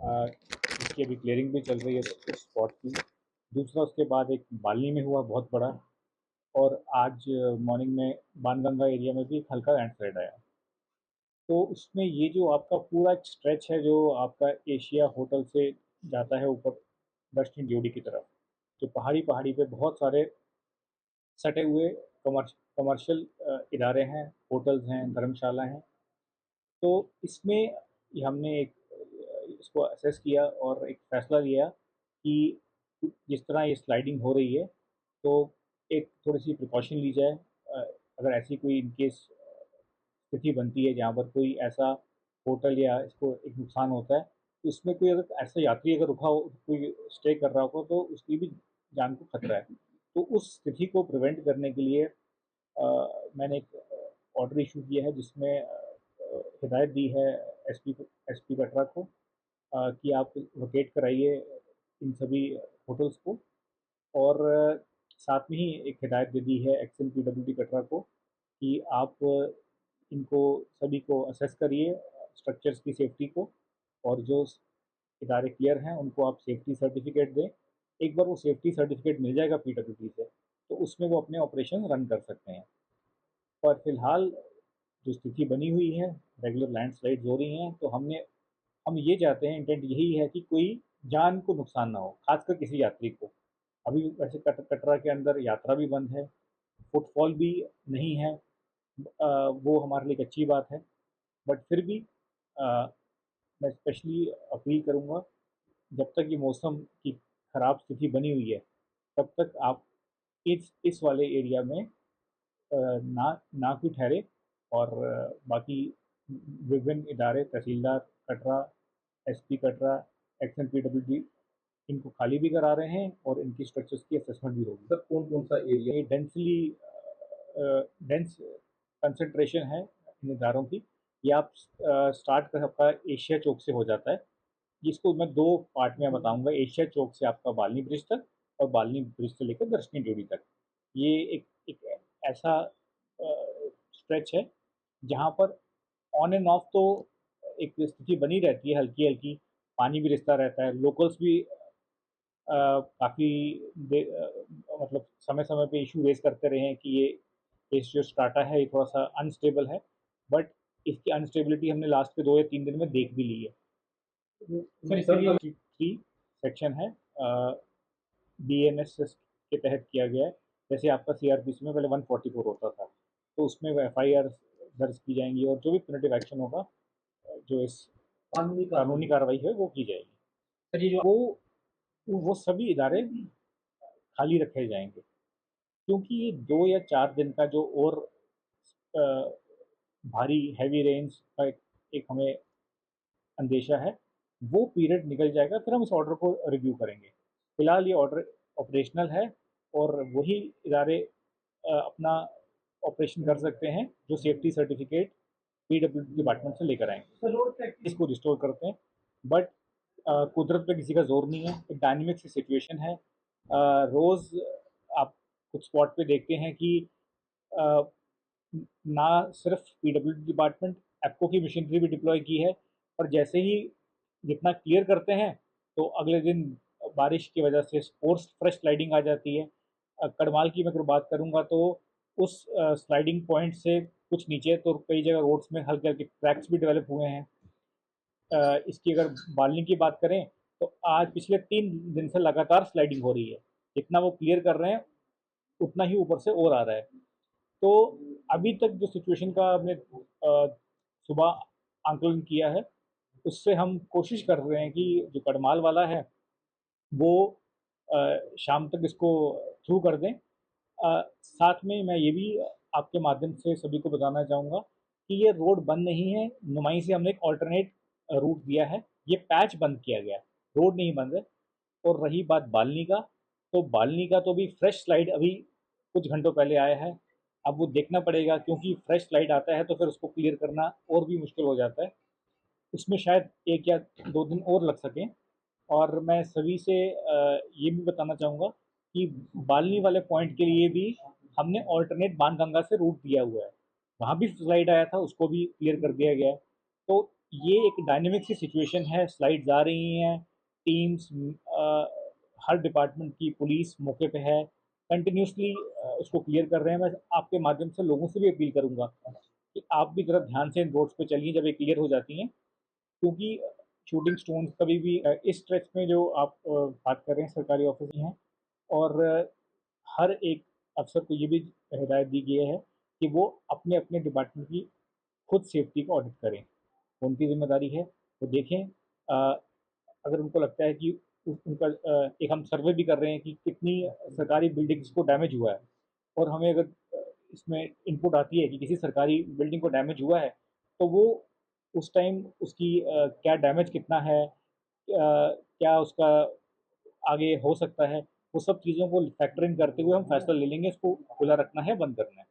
इसकी अभी क्लियरिंग भी चल रही है उस स्पॉट की। दूसरा उसके बाद एक बाली में हुआ बहुत बड़ा, और आज मॉर्निंग में बाणगंगा एरिया में भी एक हल्का लैंडस्लाइड आया। तो उसमें ये जो आपका पूरा एक स्ट्रेच है जो आपका एशिया होटल से जाता है ऊपर दक्षिण ड्योढ़ी की तरफ, जो पहाड़ी पहाड़ी पे बहुत सारे सटे हुए कमर्शियल इदारे हैं, होटल्स हैं, धर्मशाला हैं। तो इसमें हमने एक इसको असेस किया और एक फ़ैसला लिया कि जिस तरह ये स्लाइडिंग हो रही है, तो एक थोड़ी-सी प्रिकॉशन ली जाए। अगर ऐसी कोई इन केस स्थिति बनती है जहाँ पर कोई ऐसा होटल या इसको एक नुकसान होता है, तो इसमें कोई अगर ऐसा यात्री अगर रुका हो, कोई स्टे कर रहा होगा, तो उसकी भी जान को खतरा है। तो उस स्थिति को प्रिवेंट करने के लिए मैंने एक ऑर्डर इशू किया है, जिसमें हिदायत दी है एसपी कटरा को कि आप लोकेट कराइए इन सभी होटल्स को। और साथ में ही एक हिदायत दे दी है एक्सन पीडब्ल्यूडी कटरा को कि आप इनको सभी को असेस करिए, स्ट्रक्चर्स की सेफ्टी को, और जो इदारे क्लियर हैं उनको आप सेफ्टी सर्टिफिकेट दें। एक बार वो सेफ्टी सर्टिफिकेट मिल जाएगा पीडब्ल्यूडी से, तो उसमें वो अपने ऑपरेशन रन कर सकते हैं। पर फिलहाल जो स्थिति बनी हुई है, रेगुलर लैंडस्लाइड्स हो रही हैं, तो हम ये चाहते हैं, इंटेंट यही है कि कोई जान को नुकसान ना हो, खासकर किसी यात्री को। अभी वैसे कटरा के अंदर यात्रा भी बंद है, फुटफॉल भी नहीं है। वो हमारे लिए एक अच्छी बात है, बट फिर भी अ, मैं स्पेशली अपील करूँगा, जब तक ये मौसम की खराब स्थिति बनी हुई है, तब तक आप इस वाले एरिया में ना ना कोई ठहरे। और बाकी विभिन्न इदारे, तहसीलदार Katra, SP Katra, XEN PWD इनको खाली भी करा रहे हैं और इनकी स्ट्रक्चर्स की असेसमेंट भी होगी। सर कौन कौन सा एरिया? ये डेंसली डेंस कंसंट्रेशन है इन इदारों की। ये आप स्टार्ट कर आपका एशिया चौक से हो जाता है। जिसको मैं दो पार्ट में बताऊंगा, एशिया चौक से आपका बालनी ब्रिज तक, और बालनी ब्रिज से लेकर दर्शनी ड्योढ़ी तक। ये एक ऐसा स्ट्रेच है जहाँ पर ऑन एंड ऑफ तो एक स्थिति बनी रहती है, हल्की हल्की पानी भी रिसता रहता है। लोकल्स भी काफ़ी मतलब समय समय पे इशू रेज करते रहे हैं कि ये जो स्ट्राटा है ये थोड़ा सा अनस्टेबल है, बट इसकी अनस्टेबिलिटी हमने लास्ट के 2 या 3 दिन में देख भी ली है। सर इसके सर लिए थ्री सेक्शन है, बीएनएस के तहत किया गया है। जैसे आपका सीआरपीसी में पहले 144 होता था, तो उसमें एफआईआर दर्ज की जाएंगी और जो भी प्यूनिटिव एक्शन होगा, जो इस कानूनी कार्रवाई है वो की जाएगी। सर ये जो वो सभी इदारे खाली रखे जाएंगे, क्योंकि ये 2 या 4 दिन का जो और अ, भारी हैवी रेंज का एक हमें अंदेशा है, वो पीरियड निकल जाएगा, फिर हम इस ऑर्डर को रिव्यू करेंगे। फिलहाल ये ऑर्डर ऑपरेशनल है, और वही इदारे अपना ऑपरेशन कर सकते हैं जो सेफ्टी सर्टिफिकेट पीडब्ल्यू डिपार्टमेंट से लेकर आएंगे, इसको रिस्टोर करते हैं। बट कुदरत पे किसी का जोर नहीं है, एक डायनेमिक सी सिचुएशन है। रोज़ आप कुछ स्पॉट पे देखते हैं कि अ, ना सिर्फ पीडब्ल्यूडी डिपार्टमेंट, एप्को की मशीनरी भी डिप्लॉय की है, और जैसे ही जितना क्लियर करते हैं, तो अगले दिन बारिश की वजह से फोर्स फ्रेश स्लाइडिंग आ जाती है। कड़माल की मैं अगर बात करूंगा, तो उस स्लाइडिंग पॉइंट से कुछ नीचे तो कई जगह रोड्स में हल्के हल्के क्रैक्स भी डेवलप हुए हैं। इसकी अगर बालनी की बात करें, तो आज पिछले 3 दिन से लगातार स्लाइडिंग हो रही है। जितना वो क्लियर कर रहे हैं, उतना ही ऊपर से और आ रहा है। तो अभी तक जो सिचुएशन का हमने सुबह आंकलन किया है, उससे हम कोशिश कर रहे हैं कि जो कड़माल वाला है वो शाम तक इसको थ्रू कर दें। साथ में मैं ये भी आपके माध्यम से सभी को बताना चाहूँगा कि ये रोड बंद नहीं है। नुमाई से हमने एक ऑल्टरनेट रूट दिया है, ये पैच बंद किया गया है, रोड नहीं बंद है। और रही बात बालनी का, तो बालनी का तो भी फ्रेश स्लाइड अभी कुछ घंटों पहले आया है। अब वो देखना पड़ेगा, क्योंकि फ्रेश स्लाइड आता है तो फिर उसको क्लियर करना और भी मुश्किल हो जाता है। उसमें शायद 1 या 2 दिन और लग सकें। और मैं सभी से ये भी बताना चाहूँगा कि बालनी वाले पॉइंट के लिए भी हमने ऑल्टरनेट बाणगंगा से रूट दिया हुआ है। वहाँ भी स्लाइड आया था, उसको भी क्लियर कर दिया गया है। तो ये एक डायनेमिक सी सिचुएशन है, स्लाइड्स आ रही हैं, टीम्स हर डिपार्टमेंट की पुलिस मौके पे है, कंटिन्यूअसली उसको क्लियर कर रहे हैं। मैं आपके माध्यम से लोगों से भी अपील करूँगा कि आप भी ज़रा ध्यान से इन रोड्स पे चलिए जब ये क्लियर हो जाती हैं, क्योंकि शूटिंग स्टोन्स कभी भी इस स्ट्रेच में जो आप बात कर रहे हैं सरकारी ऑफिस हैं, और हर एक अफ़सर को ये भी हिदायत दी गई है कि वो अपने-अपने डिपार्टमेंट की खुद सेफ्टी का ऑडिट करें। उनकी ज़िम्मेदारी है, वो देखें अगर उनको लगता है कि उनका एक हम सर्वे भी कर रहे हैं कि कितनी सरकारी बिल्डिंग्स को डैमेज हुआ है, और हमें अगर इसमें इनपुट आती है कि किसी सरकारी बिल्डिंग को डैमेज हुआ है, तो वो उस टाइम उसकी क्या डैमेज कितना है, क्या उसका आगे हो सकता है, वो सब चीज़ों को फैक्टर इन करते हुए हम फैसला ले लेंगे इसको खुला रखना है, बंद करना है।